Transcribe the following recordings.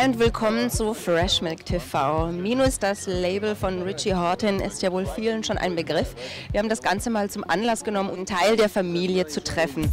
Hi und willkommen zu Fresh Milk TV. Minus das Label von Richie Hawtin ist ja wohl vielen schon ein Begriff. Wir haben das Ganze mal zum Anlass genommen, um einen Teil der Familie zu treffen.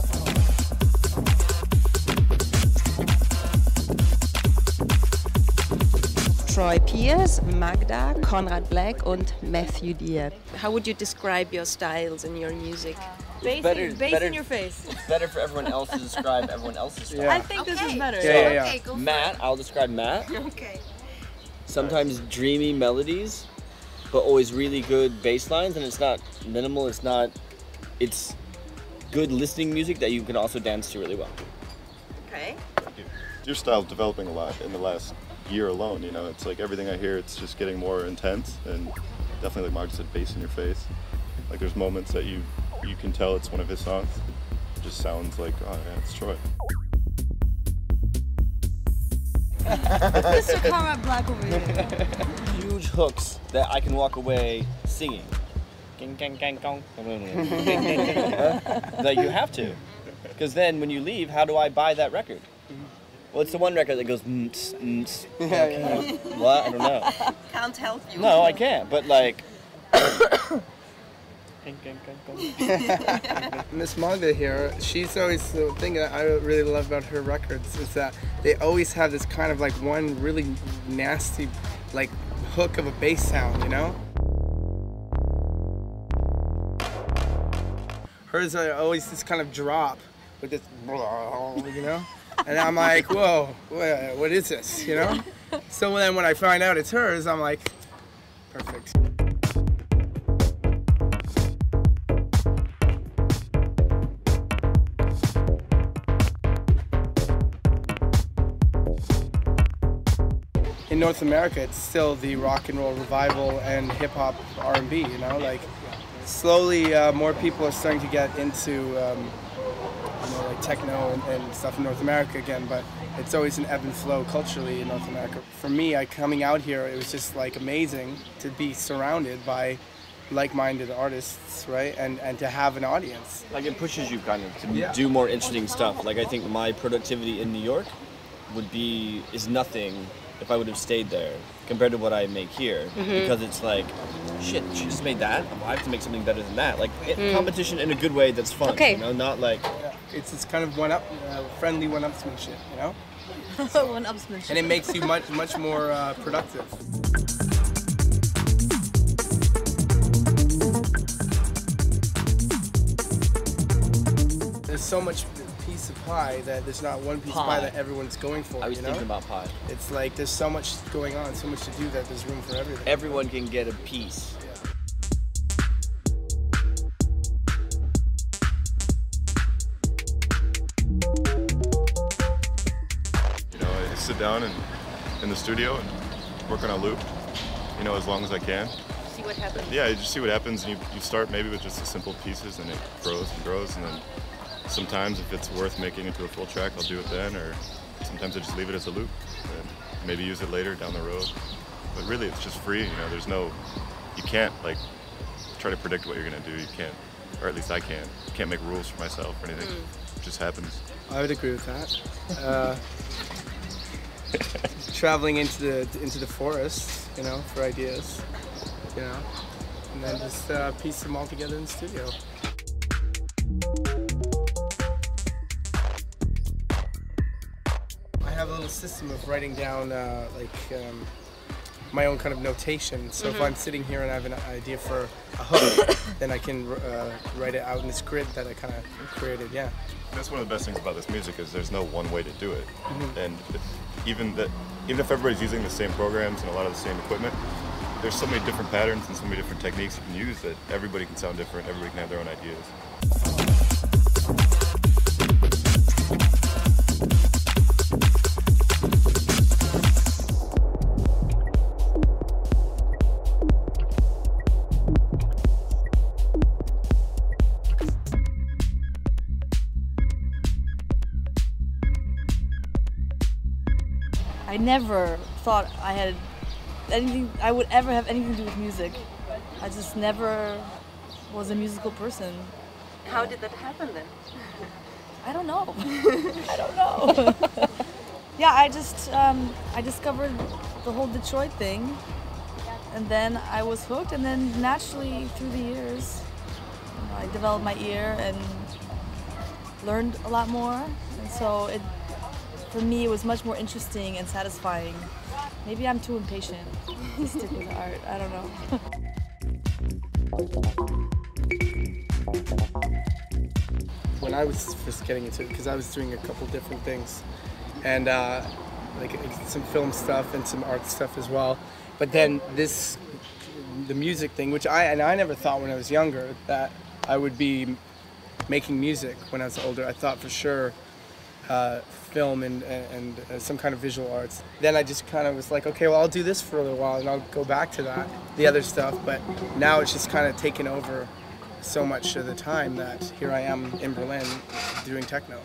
Troy Pierce, Magda, Konrad Black und Matthew Diab. How would you describe your styles and your music? Bass in your face. It's better for everyone else to describe everyone else's style. I think this is better. Yeah. Okay, go Matt, I'll describe Matt. Okay. Sometimes dreamy melodies, but always really good bass lines, and it's not minimal, it's good listening music that you can also dance to really well. Okay. Your style's developing a lot in the last year alone, you know, it's like everything I hear, it's just getting more intense, and definitely like Magda said, bass in your face. Like there's moments that you can tell it's one of his songs. It just sounds like, oh yeah, it's Troy. Mr. Konrad Black over here. Huge hooks that I can walk away singing. Like you have to, because then when you leave, how do I buy that record? Well, it's the one record that goes what? I don't know. Can't help you. No, I can't, but like... Miss Magda here, she's always, the thing that I really love about her records is that they always have this kind of like one really nasty like hook of a bass sound, you know? Hers are always this kind of drop with this, you know? And I'm like, whoa, what is this, you know? So then when I find out it's hers, I'm like, perfect. In North America, it's still the rock and roll revival and hip hop R&B, you know? Like, slowly more people are starting to get into like techno and stuff in North America again, but it's always an ebb and flow culturally in North America. For me, coming out here, it was just like amazing to be surrounded by like-minded artists, right? And to have an audience. Like it pushes you kind of to do more interesting stuff. Like I think my productivity in New York is nothing if I would have stayed there compared to what I make here, because it's like, shit, she just made that, I have to make something better than that. Like competition in a good way that's fun, you know, not like... Yeah. It's kind of friendly one-upsmanship, you know? One-upsmanship. And it makes you much more productive. There's so much piece of pie that there's not one piece of pie that everyone's going for. I was thinking about pie. It's like there's so much going on, so much to do that there's room for everything. Everyone can get a piece. You know, I sit down in the studio and work on a loop, you know, as long as I can. See what happens. Yeah, you just see what happens, and you start maybe with just the simple pieces, and it grows and grows, and then sometimes if it's worth making into a full track, I'll do it then, or sometimes I just leave it as a loop and maybe use it later down the road. But really, it's just free, you know, you can't like try to predict what you're gonna do, you can't, or at least I can't. Can't make rules for myself or anything, it just happens. I would agree with that. Traveling into the forest, you know, for ideas, you know, and then just piece them all together in the studio. I have a little system of writing down my own kind of notation. So if I'm sitting here and I have an idea for a hook, then I can write it out in this grid that I kind of created. Yeah. That's one of the best things about this music is there's no one way to do it, and even if everybody's using the same programs and a lot of the same equipment, there's so many different patterns and so many different techniques you can use that everybody can sound different. Everybody can have their own ideas. I never thought I would ever have anything to do with music. I just never was a musical person. How did that happen then? I don't know. I don't know. yeah, I discovered the whole Detroit thing, and then I was hooked, and then naturally through the years, I developed my ear and learned a lot more, and so for me it was much more interesting and satisfying. Maybe I'm too impatient to stick with art, I don't know. When I was first getting into it, because I was doing a couple different things, and like some film stuff and some art stuff as well. But then the music thing, which I never thought when I was younger that I would be making music when I was older. I thought for sure film and some kind of visual arts. Then I just kind of was like, okay, well, I'll do this for a little while and I'll go back to that, the other stuff. But now it's just kind of taken over so much of the time that here I am in Berlin doing techno.